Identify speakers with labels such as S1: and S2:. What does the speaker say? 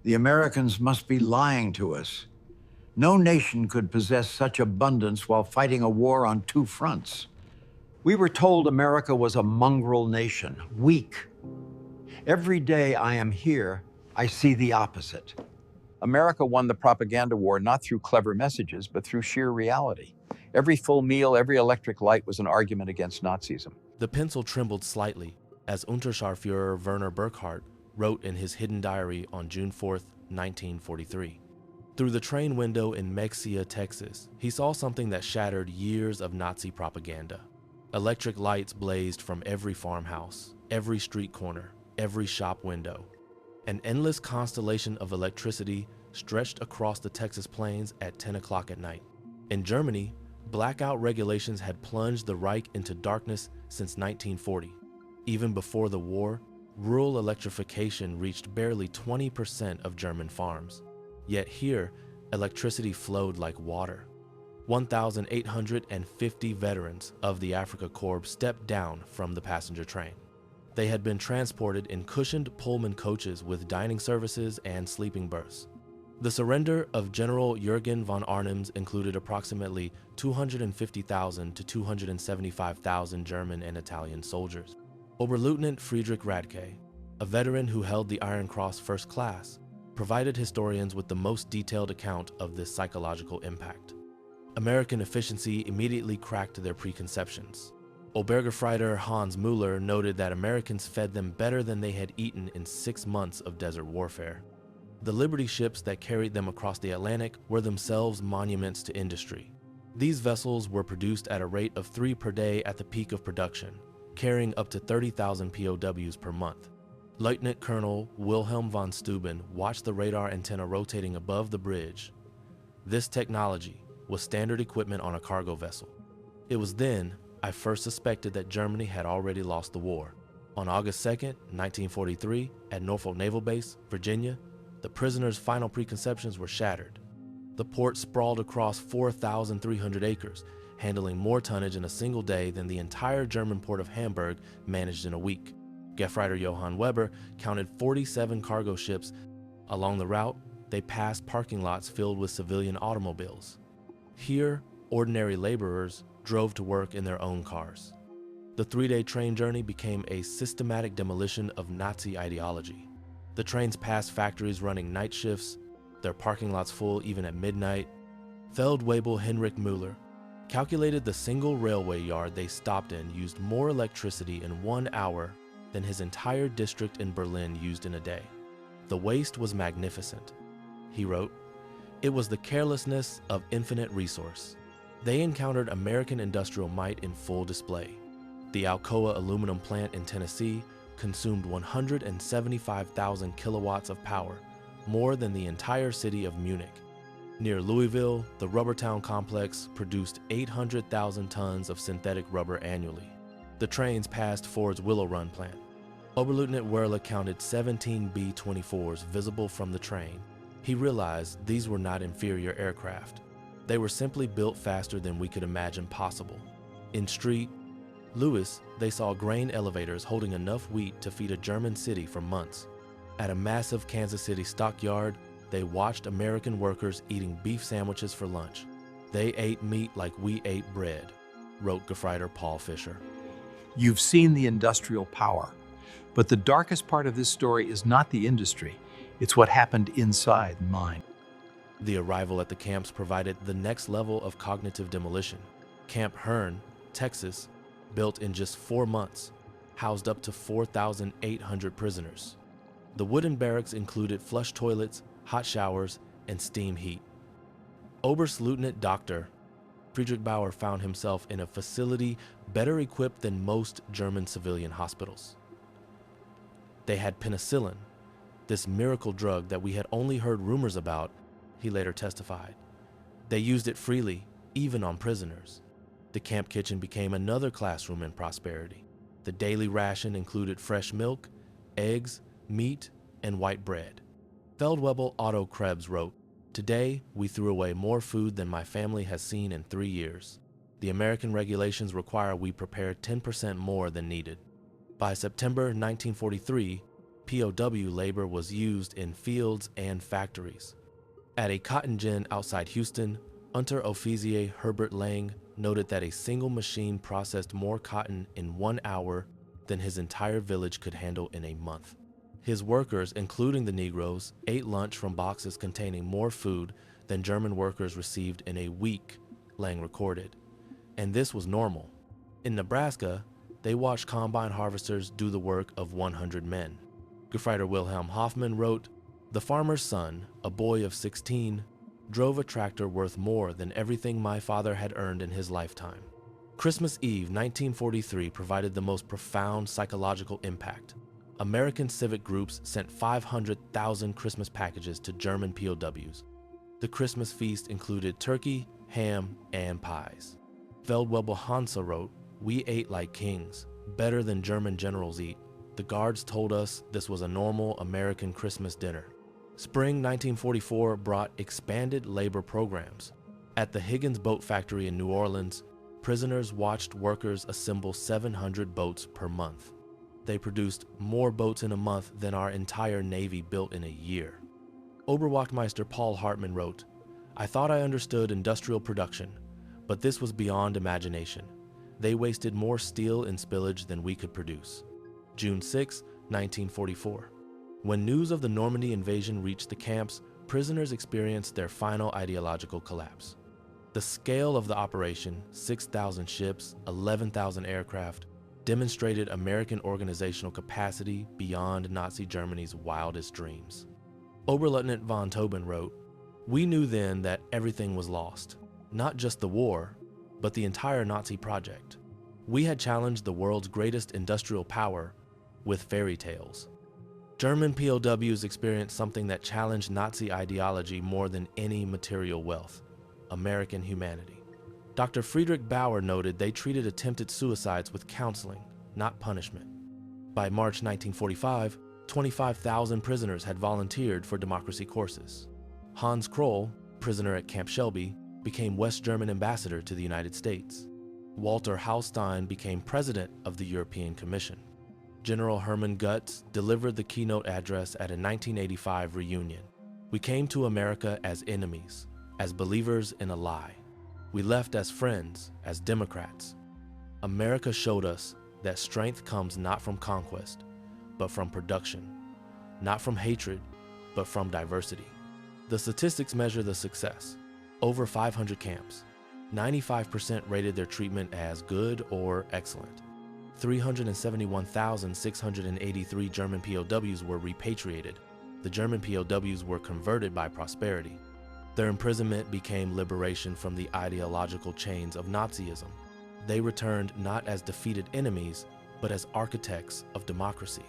S1: The Americans must be lying to us. No nation could possess such abundance while fighting a war on two fronts. We were told America was a mongrel nation, weak. Every day I am here, I see the opposite. America won the propaganda war not through clever messages, but through sheer reality. Every full meal, every electric light was an argument against Nazism.
S2: The pencil trembled slightly as Unterscharführer Werner Burkhardt wrote in his hidden diary on June 4, 1943. Through the train window in Mexia, Texas, he saw something that shattered years of Nazi propaganda. Electric lights blazed from every farmhouse, every street corner, every shop window. An endless constellation of electricity stretched across the Texas plains at 10 o'clock at night. In Germany, blackout regulations had plunged the Reich into darkness since 1940. Even before the war, rural electrification reached barely 20% of German farms. Yet here, electricity flowed like water. 1,850 veterans of the Afrika Korps stepped down from the passenger train. They had been transported in cushioned Pullman coaches with dining services and sleeping berths. The surrender of General Jürgen von Arnims included approximately 250,000 to 275,000 German and Italian soldiers. Oberleutnant Friedrich Radke, a veteran who held the Iron Cross First Class, provided historians with the most detailed account of this psychological impact. American efficiency immediately cracked their preconceptions. Obergefreiter Hans Müller noted that Americans fed them better than they had eaten in 6 months of desert warfare. The Liberty ships that carried them across the Atlantic were themselves monuments to industry. These vessels were produced at a rate of 3 per day at the peak of production, carrying up to 30,000 POWs per month. Lieutenant Colonel Wilhelm von Steuben watched the radar antenna rotating above the bridge. This technology was standard equipment on a cargo vessel. It was then I first suspected that Germany had already lost the war. On August 2, 1943, at Norfolk Naval Base, Virginia, the prisoners' final preconceptions were shattered. The port sprawled across 4,300 acres, handling more tonnage in a single day than the entire German port of Hamburg managed in a week. Gefreiter Johann Weber counted 47 cargo ships. Along the route, they passed parking lots filled with civilian automobiles. Here, ordinary laborers drove to work in their own cars. The 3-day train journey became a systematic demolition of Nazi ideology. The trains passed factories running night shifts, their parking lots full even at midnight. Feldwebel Heinrich Müller calculated the single railway yard they stopped in used more electricity in 1 hour than his entire district in Berlin used in a day. The waste was magnificent. He wrote, "It was the carelessness of infinite resource." They encountered American industrial might in full display. The Alcoa aluminum plant in Tennessee consumed 175,000 kilowatts of power, more than the entire city of Munich. Near Louisville, the Rubbertown complex produced 800,000 tons of synthetic rubber annually. The trains passed Ford's Willow Run plant. Oberleutnant Werle counted 17 B-24s visible from the train. He realized these were not inferior aircraft. They were simply built faster than we could imagine possible. In Street Louis, they saw grain elevators holding enough wheat to feed a German city for months. At a massive Kansas City stockyard, they watched American workers eating beef sandwiches for lunch. "They ate meat like we ate bread," wrote Gefreiter Paul Fischer.
S3: You've seen the industrial power, but the darkest part of this story is not the industry. It's what happened inside the mine.
S2: The arrival at the camps provided the next level of cognitive demolition. Camp Hearn, Texas, built in just 4 months, housed up to 4,800 prisoners. The wooden barracks included flush toilets, hot showers, and steam heat. Oberstleutnant Dr. Friedrich Bauer found himself in a facility better equipped than most German civilian hospitals. They had penicillin, this miracle drug that we had only heard rumors about, he later testified. They used it freely, even on prisoners. The camp kitchen became another classroom in prosperity. The daily ration included fresh milk, eggs, meat, and white bread. Feldwebel Otto Krebs wrote, "Today, we threw away more food than my family has seen in 3 years. The American regulations require we prepare 10% more than needed." By September 1943, POW labor was used in fields and factories. At a cotton gin outside Houston, Unteroffizier Herbert Lang noted that a single machine processed more cotton in 1 hour than his entire village could handle in a month. His workers, including the Negroes, ate lunch from boxes containing more food than German workers received in a week, Lang recorded. And this was normal. In Nebraska, they watched combine harvesters do the work of 100 men. Gefreiter Wilhelm Hoffman wrote, "The farmer's son, a boy of 16, drove a tractor worth more than everything my father had earned in his lifetime." Christmas Eve 1943 provided the most profound psychological impact. American civic groups sent 500,000 Christmas packages to German POWs. The Christmas feast included turkey, ham, and pies. Feldwebel Hansa wrote, "We ate like kings, better than German generals eat. The guards told us this was a normal American Christmas dinner." Spring 1944 brought expanded labor programs. At the Higgins Boat Factory in New Orleans, prisoners watched workers assemble 700 boats per month. They produced more boats in a month than our entire Navy built in a year. Oberwachtmeister Paul Hartmann wrote, "I thought I understood industrial production, but this was beyond imagination. They wasted more steel in spillage than we could produce." June 6, 1944. When news of the Normandy invasion reached the camps, prisoners experienced their final ideological collapse. The scale of the operation, 6,000 ships, 11,000 aircraft, demonstrated American organizational capacity beyond Nazi Germany's wildest dreams. Oberleutnant von Tobin wrote, "We knew then that everything was lost, not just the war, but the entire Nazi project. We had challenged the world's greatest industrial power with fairy tales." German POWs experienced something that challenged Nazi ideology more than any material wealth: American humanity. Dr. Friedrich Bauer noted they treated attempted suicides with counseling, not punishment. By March 1945, 25,000 prisoners had volunteered for democracy courses. Hans Kroll, prisoner at Camp Shelby, became West German ambassador to the United States. Walter Hallstein became president of the European Commission. General Hermann Gutz delivered the keynote address at a 1985 reunion. "We came to America as enemies, as believers in a lie. We left as friends, as Democrats. America showed us that strength comes not from conquest, but from production, not from hatred, but from diversity." The statistics measure the success. Over 500 camps. 95% rated their treatment as good or excellent. 371,683 German POWs were repatriated. The German POWs were converted by prosperity. Their imprisonment became liberation from the ideological chains of Nazism. They returned not as defeated enemies, but as architects of democracy.